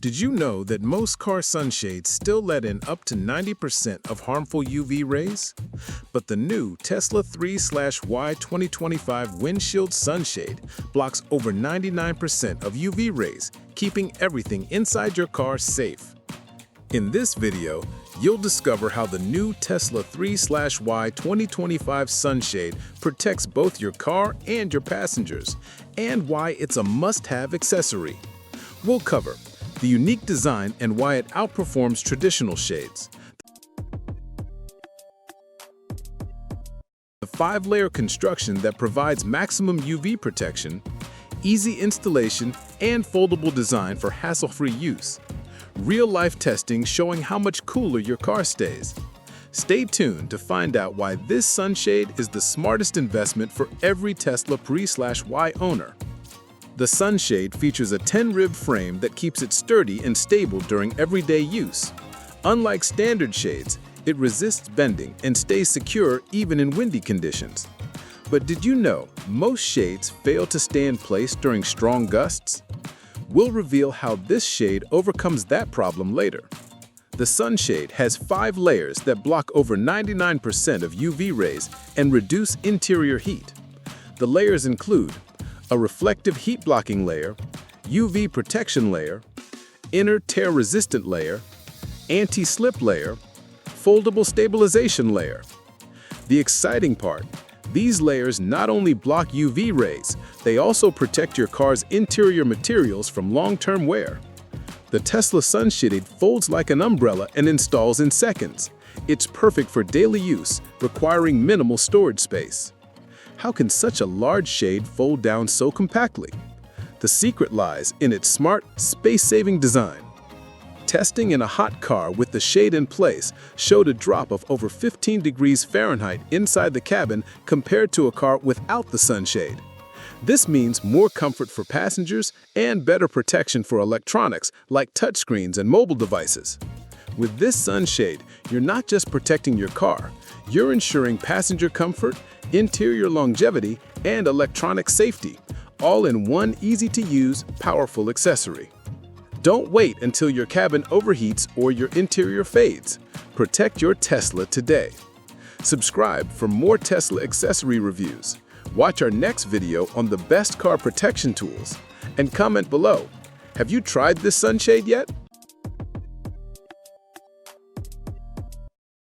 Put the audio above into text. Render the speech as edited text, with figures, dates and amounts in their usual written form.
Did you know that most car sunshades still let in up to 90% of harmful UV rays? But the new Tesla 3/Y 2025 Windshield Sunshade blocks over 99% of UV rays, keeping everything inside your car safe. In this video, you'll discover how the new Tesla 3/Y 2025 Sunshade protects both your car and your passengers, and why it's a must-have accessory. We'll cover the unique design and why it outperforms traditional shades, the 5-layer construction that provides maximum UV protection, easy installation, and foldable design for hassle-free use, real-life testing showing how much cooler your car stays. Stay tuned to find out why this sunshade is the smartest investment for every Tesla 3/Y owner. The sunshade features a 10-rib frame that keeps it sturdy and stable during everyday use. Unlike standard shades, it resists bending and stays secure even in windy conditions. But did you know most shades fail to stay in place during strong gusts? We'll reveal how this shade overcomes that problem later. The sunshade has 5 layers that block over 99% of UV rays and reduce interior heat. The layers include a reflective heat-blocking layer, UV protection layer, inner tear-resistant layer, anti-slip layer, foldable stabilization layer. The exciting part, these layers not only block UV rays, they also protect your car's interior materials from long-term wear. The Tesla Sunshade folds like an umbrella and installs in seconds. It's perfect for daily use, requiring minimal storage space. How can such a large shade fold down so compactly? The secret lies in its smart, space-saving design. Testing in a hot car with the shade in place showed a drop of over 15 degrees Fahrenheit inside the cabin compared to a car without the sunshade. This means more comfort for passengers and better protection for electronics like touchscreens and mobile devices. With this sunshade, you're not just protecting your car, you're ensuring passenger comfort, interior longevity, and electronic safety, all in one easy-to-use, powerful accessory. Don't wait until your cabin overheats or your interior fades. Protect your Tesla today. Subscribe for more Tesla accessory reviews. Watch our next video on the best car protection tools. And comment below, have you tried this sunshade yet?